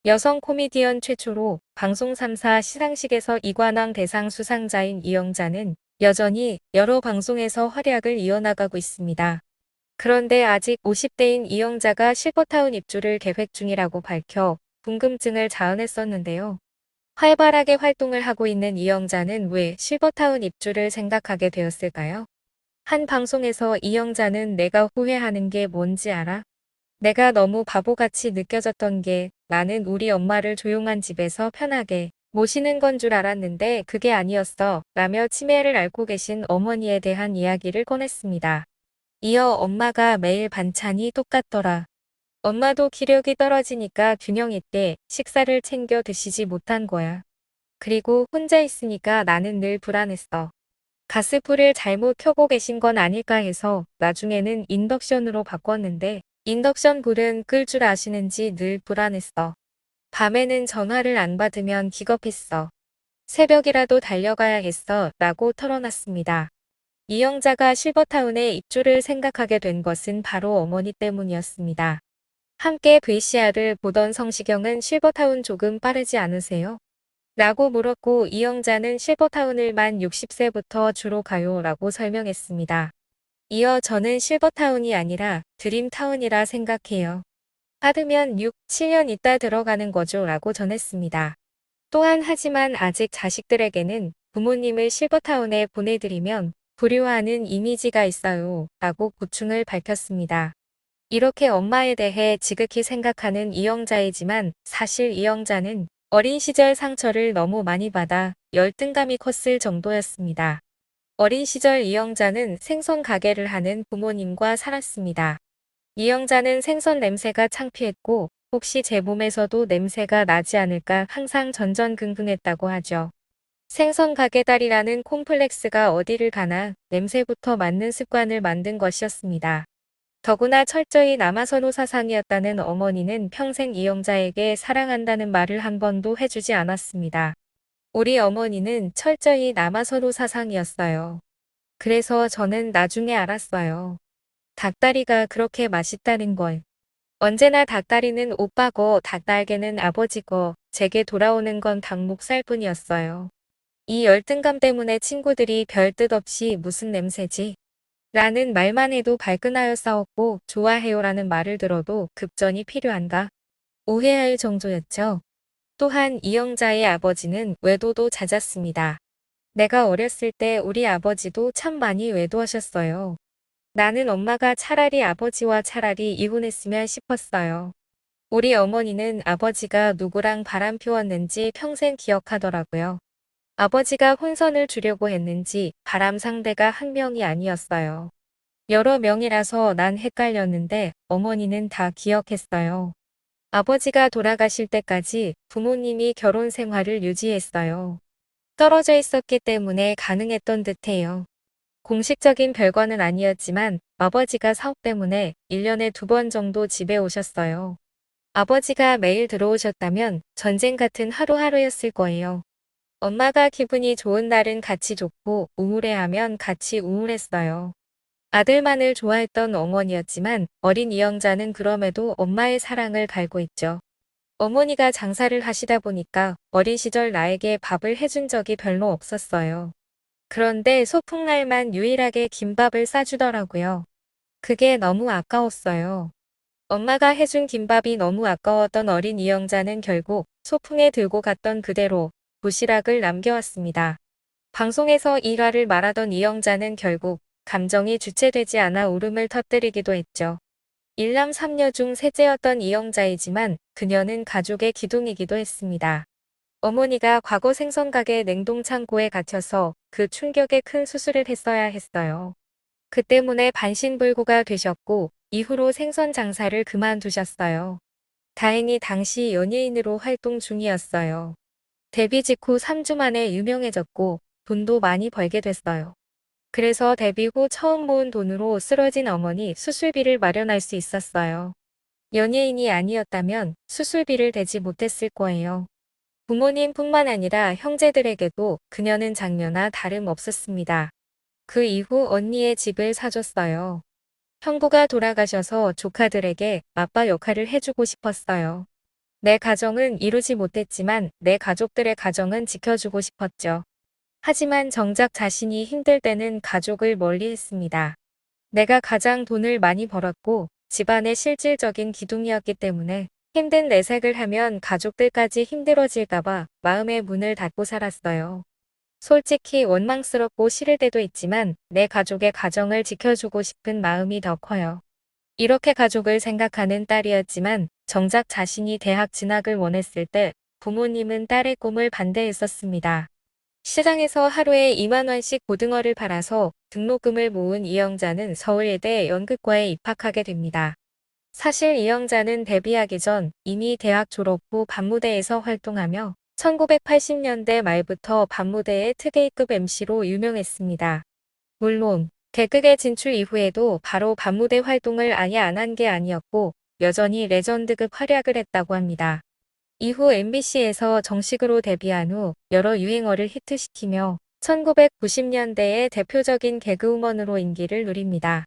여성 코미디언 최초로 방송 3사 시상식에서 이관왕 대상 수상자인 이영자는 여전히 여러 방송에서 활약을 이어나가고 있습니다. 그런데 아직 50대인 이영자가 실버타운 입주를 계획 중이라고 밝혀 궁금증을 자아냈었는데요. 활발하게 활동을 하고 있는 이영자는 왜 실버타운 입주를 생각하게 되었을까요? 한 방송에서 이영자는 내가 후회하는 게 뭔지 알아? 내가 너무 바보같이 느껴졌던 게 나는 우리 엄마를 조용한 집에서 편하게 모시는 건 줄 알았는데 그게 아니었어 라며 치매를 앓고 계신 어머니에 대한 이야기를 꺼냈습니다. 이어 엄마가 매일 반찬이 똑같더라. 엄마도 기력이 떨어지니까 균형 있게 식사를 챙겨 드시지 못한 거야. 그리고 혼자 있으니까 나는 늘 불안했어. 가스불을 잘못 켜고 계신 건 아닐까 해서 나중에는 인덕션으로 바꿨는데 인덕션 불은 끌 줄 아시는지 늘 불안했어. 밤에는 전화를 안 받으면 기겁했어. 새벽이라도 달려가야 했어 라고 털어놨습니다. 이영자가 실버타운에 입주를 생각하게 된 것은 바로 어머니 때문이었습니다. 함께 VCR을 보던 성시경은 실버타운 조금 빠르지 않으세요? 라고 물었고 이영자는 실버타운을 만 60세부터 주로 가요 라고 설명했습니다. 이어 저는 실버타운이 아니라 드림타운이라 생각해요. 받으면 6, 7년 있다 들어가는 거죠 라고 전했습니다. 또한 하지만 아직 자식들에게는 부모님을 실버타운에 보내드리면 불효하는 이미지가 있어요 라고 고충을 밝혔습니다. 이렇게 엄마에 대해 지극히 생각하는 이영자이지만 사실 이영자는 어린 시절 상처를 너무 많이 받아 열등감이 컸을 정도였습니다. 어린 시절 이영자는 생선 가게를 하는 부모님과 살았습니다. 이영자는 생선 냄새가 창피했고 혹시 제 몸에서도 냄새가 나지 않을까 항상 전전긍긍했다고 하죠. 생선 가게 딸이라는 콤플렉스가 어디를 가나 냄새부터 맡는 습관을 만든 것이었습니다. 더구나 철저히 남아선호 사상이었다는 어머니는 평생 이영자에게 사랑한다는 말을 한 번도 해주지 않았습니다. 우리 어머니는 철저히 남아선호 사상이었어요. 그래서 저는 나중에 알았어요. 닭다리가 그렇게 맛있다는 걸. 언제나 닭다리는 오빠고 닭날개는 아버지고 제게 돌아오는 건 닭목살뿐이었어요. 이 열등감 때문에 친구들이 별 뜻 없이 무슨 냄새지? 라는 말만 해도 발끈하여 싸웠고 좋아해요 라는 말을 들어도 급전이 필요한가? 오해할 정도였죠. 또한 이영자의 아버지는 외도도 잦았습니다. 내가 어렸을 때 우리 아버지도 참 많이 외도하셨어요. 나는 엄마가 차라리 아버지와 차라리 이혼했으면 싶었어요. 우리 어머니는 아버지가 누구랑 바람 피웠는지 평생 기억하더라고요. 아버지가 혼선을 주려고 했는지 바람 상대가 한 명이 아니었어요. 여러 명이라서 난 헷갈렸는데 어머니는 다 기억했어요. 아버지가 돌아가실 때까지 부모님이 결혼 생활을 유지했어요. 떨어져 있었기 때문에 가능했던 듯해요. 공식적인 별거는 아니었지만 아버지가 사업 때문에 1년에 2번 정도 집에 오셨어요. 아버지가 매일 들어오셨다면 전쟁 같은 하루하루였을 거예요. 엄마가 기분이 좋은 날은 같이 좋고 우울해하면 같이 우울했어요. 아들만을 좋아했던 어머니였지만 어린 이영자는 그럼에도 엄마의 사랑을 갈고 있죠. 어머니가 장사를 하시다 보니까 어린 시절 나에게 밥을 해준 적이 별로 없었어요. 그런데 소풍날만 유일하게 김밥을 싸주더라고요. 그게 너무 아까웠어요. 엄마가 해준 김밥이 너무 아까웠던 어린 이영자는 결국 소풍에 들고 갔던 그대로 도시락을 남겨왔습니다. 방송에서 일화를 말하던 이영자는 결국 감정이 주체되지 않아 울음을 터뜨리기도 했죠. 일남 3녀 중 셋째였던 이영자이지만 그녀는 가족의 기둥이기도 했습니다. 어머니가 과거 생선가게 냉동창고에 갇혀서 그 충격에 큰 수술을 했어야 했어요. 그 때문에 반신불구가 되셨고 이후로 생선 장사를 그만두셨어요. 다행히 당시 연예인으로 활동 중이었어요. 데뷔 직후 3주 만에 유명해졌고 돈도 많이 벌게 됐어요. 그래서 데뷔 후 처음 모은 돈으로 쓰러진 어머니 수술비를 마련할 수 있었어요. 연예인이 아니었다면 수술비를 대지 못했을 거예요. 부모님뿐만 아니라 형제들에게도 그녀는 장녀나 다름없었습니다. 그 이후 언니의 집을 사줬어요. 형부가 돌아가셔서 조카들에게 아빠 역할을 해주고 싶었어요. 내 가정은 이루지 못했지만 내 가족들의 가정은 지켜주고 싶었죠. 하지만 정작 자신이 힘들 때는 가족을 멀리했습니다. 내가 가장 돈을 많이 벌었고 집안의 실질적인 기둥이었기 때문에 힘든 내색을 하면 가족들까지 힘들어질까봐 마음의 문을 닫고 살았어요. 솔직히 원망스럽고 싫을 때도 있지만 내 가족의 가정을 지켜주고 싶은 마음이 더 커요. 이렇게 가족을 생각하는 딸이었지만 정작 자신이 대학 진학을 원했을 때 부모님은 딸의 꿈을 반대했었습니다. 시장에서 하루에 2만 원씩 고등어를 팔아서 등록금을 모은 이영자는 서울예대 연극과에 입학하게 됩니다. 사실 이영자는 데뷔하기 전 이미 대학 졸업 후 밤무대에서 활동하며 1980년대 말부터 밤무대의 특A급 MC로 유명했습니다. 물론 개그계 진출 이후에도 바로 밤무대 활동을 아예 안 한 게 아니었고 여전히 레전드급 활약을 했다고 합니다. 이후 MBC에서 정식으로 데뷔한 후 여러 유행어를 히트시키며 1990년대의 대표적인 개그우먼으로 인기를 누립니다.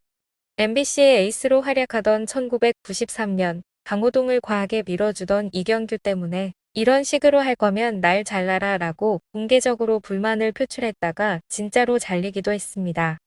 MBC의 에이스로 활약하던 1993년 강호동을 과하게 밀어주던 이경규 때문에 이런 식으로 할 거면 날 잘라라 라고 공개적으로 불만을 표출했다가 진짜로 잘리기도 했습니다.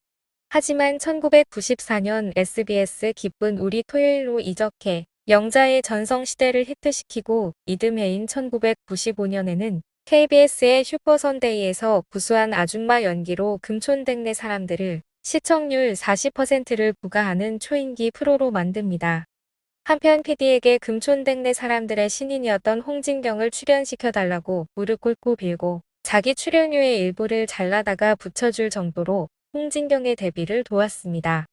하지만 1994년 SBS 기쁜 우리 토요일로 이적해 영자의 전성시대를 히트시키고 이듬해인 1995년에는 KBS의 슈퍼선데이에서 구수한 아줌마 연기로 금촌댁네 사람들을 시청률 40%를 부과하는 초인기 프로로 만듭니다. 한편 PD에게 금촌댁네 사람들의 신인이었던 홍진경을 출연시켜달라고 무릎 꿇고 빌고 자기 출연료의 일부를 잘라다가 붙여줄 정도로 홍진경의 데뷔를 도왔습니다.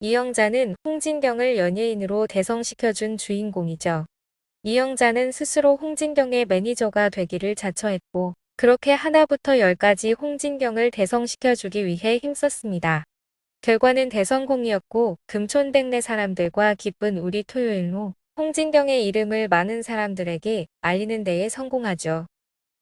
이영자는 홍진경을 연예인으로 대성시켜준 주인공이죠. 이영자는 스스로 홍진경의 매니저가 되기를 자처했고 그렇게 하나부터 열까지 홍진경을 대성시켜주기 위해 힘썼습니다. 결과는 대성공이었고 금촌댁네 사람들과 기쁜 우리 토요일로 홍진경의 이름을 많은 사람들에게 알리는 데에 성공하죠.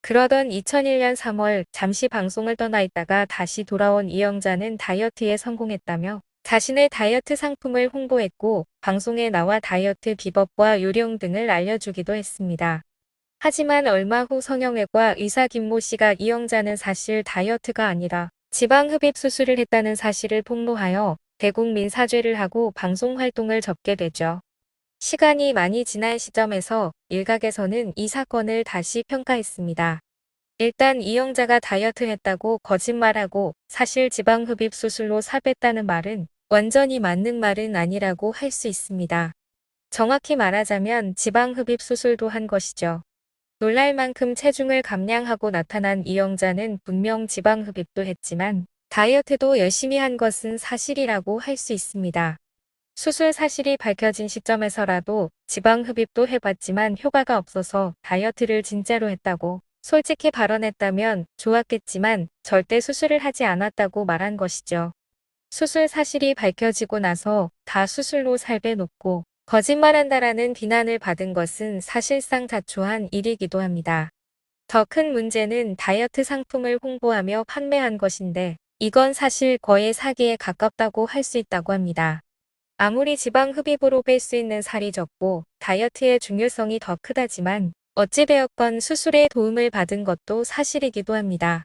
그러던 2001년 3월 잠시 방송을 떠나 있다가 다시 돌아온 이영자는 다이어트에 성공했다며 자신의 다이어트 상품을 홍보했고 방송에 나와 다이어트 비법과 요령 등을 알려주기도 했습니다. 하지만 얼마 후 성형외과 의사 김모 씨가 이영자는 사실 다이어트가 아니라 지방흡입 수술을 했다는 사실을 폭로하여 대국민 사죄를 하고 방송 활동을 접게 되죠. 시간이 많이 지난 시점에서 일각에서는 이 사건을 다시 평가했습니다. 일단 이영자가 다이어트했다고 거짓말하고 사실 지방흡입 수술로 살 뺐다는 말은 완전히 맞는 말은 아니라고 할 수 있습니다. 정확히 말하자면 지방흡입 수술도 한 것이죠. 놀랄 만큼 체중을 감량하고 나타난 이영자는 분명 지방흡입도 했지만 다이어트도 열심히 한 것은 사실이라고 할 수 있습니다. 수술 사실이 밝혀진 시점에서라도 지방흡입도 해봤지만 효과가 없어서 다이어트를 진짜로 했다고 솔직히 발언했다면 좋았겠지만 절대 수술을 하지 않았다고 말한 것이죠. 수술 사실이 밝혀지고 나서 다 수술로 살 빼놓고 거짓말한다라는 비난을 받은 것은 사실상 자초한 일이기도 합니다. 더 큰 문제는 다이어트 상품을 홍보하며 판매한 것인데 이건 사실 거의 사기에 가깝다고 할 수 있다고 합니다. 아무리 지방 흡입으로 뺄 수 있는 살이 적고 다이어트의 중요성이 더 크다지만 어찌되었건 수술에 도움을 받은 것도 사실이기도 합니다.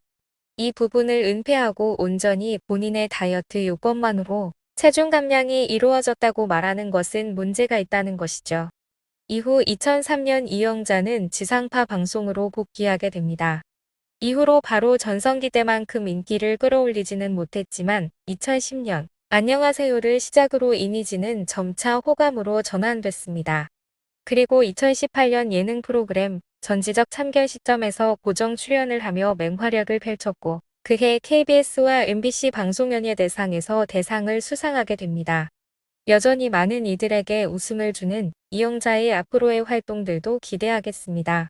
이 부분을 은폐하고 온전히 본인의 다이어트 요법만으로 체중 감량이 이루어졌다고 말하는 것은 문제가 있다는 것이죠. 이후 2003년 이영자는 지상파 방송으로 복귀하게 됩니다. 이후로 바로 전성기 때만큼 인기를 끌어올리지는 못했지만 2010년 안녕하세요를 시작으로 이미지는 점차 호감으로 전환됐습니다. 그리고 2018년 예능 프로그램 전지적 참견 시점에서 고정 출연을 하며 맹활약을 펼쳤고 그해 KBS와 MBC 방송연예대상에서 대상을 수상하게 됩니다. 여전히 많은 이들에게 웃음을 주는 이영자의 앞으로의 활동들도 기대하겠습니다.